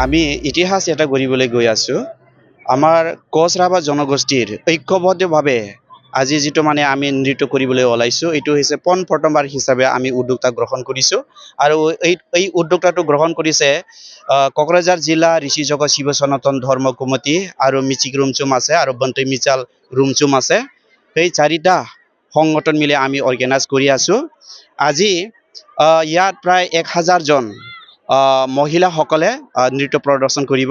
আমি ইতিহাস এটা গঢ়িবলৈ গৈ আছো। আমাৰ কোচ ৰাভা জনগোষ্ঠীৰ ঐক্যবদ্ধভাৱে আজি যিটো মানে আমি নৃত্য কৰিবলৈ ওলাইছো, এইটো হৈছে পোন প্ৰথমবাৰ হিচাপে আমি উদ্যোক্তা গ্ৰহণ কৰিছো। আৰু এই উদ্যোক্তাটো গ্ৰহণ কৰিছে কোকৰাঝাৰ জিলা ঋষি জগত শিৱ সনাতন ধৰ্ম কমিটি আৰু মিচিক ৰুমচুম আছে আৰু বন্তি মিচাল ৰুমচুম আছে। সেই চাৰিটা সংগঠন মিলি আমি অৰ্গেনাইজ কৰি আছো। আজি ইয়াত প্ৰায় 1000 জন মহিলাসকলে নৃত্য প্ৰদৰ্শন কৰিব।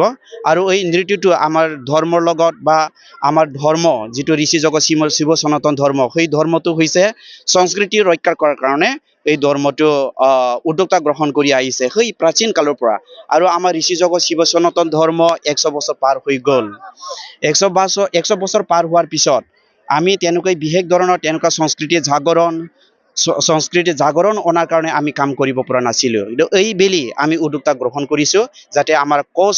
আৰু এই নৃত্যটো আমাৰ ধৰ্মৰ লগত বা আমাৰ ধৰ্ম যিটো ঋষি জগত শিৱ সনাতন ধৰ্ম, সেই ধৰ্মটো হৈছে সংস্কৃতি ৰক্ষা কৰাৰ কাৰণে এই ধৰ্মটো উদ্যোক্তা গ্ৰহণ কৰি আহিছে সেই প্ৰাচীন কালৰ পৰা। আৰু আমাৰ ঋষি জগত শিৱ সনাতন ধৰ্ম 100 বছৰ পাৰ হৈ গ'ল। 100 বছৰ পাৰ হোৱাৰ পিছত আমি তেনেকৈ বিশেষ ধৰণৰ তেনেকুৱা সংস্কৃতি জাগৰণ অনাৰ কাৰণে আমি কাম কৰিব পৰা নাছিলোঁ। কিন্তু এইবেলি আমি উদ্যোক্তা গ্ৰহণ কৰিছোঁ যাতে আমাৰ কোচ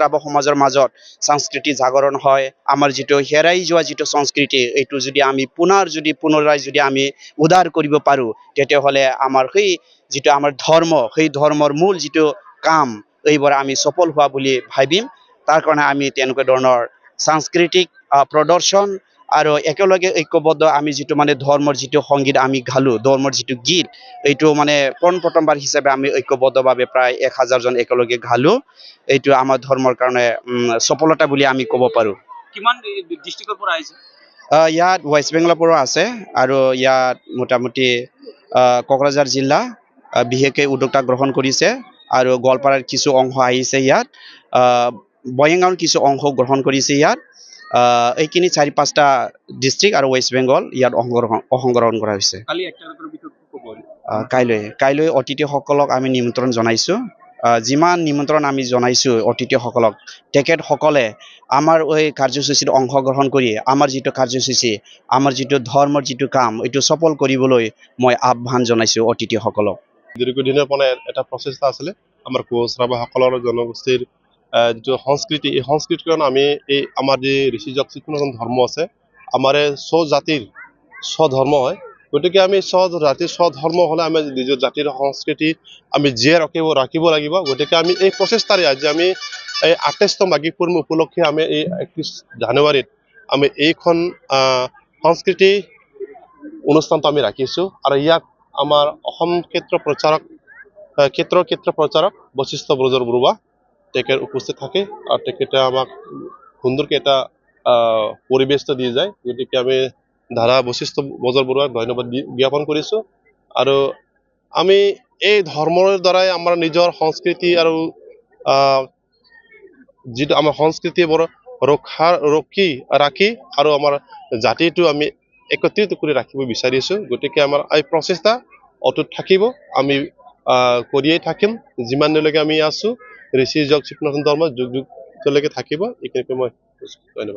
ৰাভা সমাজৰ মাজত সংস্কৃতি জাগৰণ হয়। আমাৰ যিটো হেৰাই যোৱা যিটো সংস্কৃতি, এইটো যদি আমি পুনৰাই যদি আমি উদ্ধাৰ কৰিব পাৰোঁ, তেতিয়াহ'লে আমাৰ সেই যিটো আমাৰ ধৰ্ম, সেই ধৰ্মৰ মূল যিটো কাম, এইবোৰ আমি সফল হোৱা বুলি ভাবিম। তাৰ কাৰণে আমি তেনেকুৱা ধৰণৰ সাংস্কৃতিক প্ৰদৰ্শন আৰু একেলগে ঐক্যবদ্ধ আমি যিটো মানে ধৰ্মৰ যিটো সংগীত আমি গালো, ধৰ্মৰ যিটো গীত, এইটো মানে প্ৰথমবাৰ হিচাপে আমি ঐক্যবদ্ধভাৱে প্ৰায় 1000 জন একেলগে গালো। এইটো আমাৰ ধৰ্মৰ কাৰণে সফলতা বুলি আমি ক'ব পাৰোঁ। কিমান ডিষ্ট্ৰিক্টৰ পৰা আহিছে? ইয়াত ৱেষ্ট বেংগলৰ পৰা আছে আৰু ইয়াত মোটামুটি কোকৰাঝাৰ জিলা বিশেষকৈ উদ্যোক্তা গ্ৰহণ কৰিছে। আৰু গোৱালপাৰাৰ কিছু অংশ আহিছে ইয়াত, বঙাইগাঁৱৰ কিছু অংশ গ্ৰহণ কৰিছে ইয়াত। এইখিনি 4-5টা ডিষ্ট্ৰিক্ট আৰু ৱেষ্ট বেংগল ইয়াত অংশগ্ৰহণ কৰা হৈছে। কাইলৈ অতিথিসকলক আমি নিমন্ত্ৰণ জনাইছোঁ। যিমান নিমন্ত্ৰণ আমি জনাইছোঁ অতিথিসকলক, তেখেতসকলে আমাৰ এই কাৰ্যসূচীত অংশগ্ৰহণ কৰি আমাৰ যিটো কাৰ্যসূচী, আমাৰ যিটো ধৰ্মৰ যিটো কাম, এইটো সফল কৰিবলৈ মই আহ্বান জনাইছোঁ অতিথিসকলক। দীৰ্ঘদিনৰ পৰা এটা প্ৰচেষ্টা আছিলে আমাৰ কোচ ৰাভাসকলৰ জনগোষ্ঠীৰ যিটো সংস্কৃতি, এই সংস্কৃতিৰ কাৰণে আমি এই আমাৰ যি ঋষি জগত শিৱ সনাতন ধৰ্ম আছে, আমাৰ স্বজাতিৰ স্বধৰ্ম হয়। গতিকে আমি স্বজাতিৰ স্বধৰ্ম হ'লে আমি নিজৰ জাতিৰ সংস্কৃতি আমি জীয়াই ৰাখিব লাগিব। গতিকে আমি এই প্ৰচেষ্টাৰে আজি আমি এই 28তম বাৰ্ষিক পূৰ্ণ উপলক্ষে আমি এই 31 জানুৱাৰীত আমি এইখন সংস্কৃতি অনুষ্ঠানটো আমি ৰাখিছোঁ। আৰু ইয়াত আমাৰ অসম ক্ষেত্ৰ প্ৰচাৰক বশিষ্ঠ ব্ৰজৰ বৰুৱা তেখেত উপস্থিত থাকে আৰু তেখেতে আমাক সুন্দৰকৈ এটা পৰিৱেশটো দি যায়। গতিকে আমি ধাৰা বশিষ্ঠ ব্ৰজৰ বৰুৱাক ধন্যবাদ জ্ঞাপন কৰিছোঁ। আৰু আমি এই ধৰ্মৰ দ্বাৰাই আমাৰ নিজৰ সংস্কৃতি আৰু যিটো আমাৰ সংস্কৃতিবোৰ ৰাখি আৰু আমাৰ জাতিটো আমি একত্ৰিত কৰি ৰাখিব বিচাৰিছোঁ। গতিকে আমাৰ এই প্ৰচেষ্টা অটুট থাকিব, আমি কৰিয়েই থাকিম যিমানলৈকে আমি আছোঁ। ঋষি জগত শিৱ সনাতন ধৰ্ম যুগ যুগলৈকে থাকিব। এইখিনিকে মই ধন্যবাদ।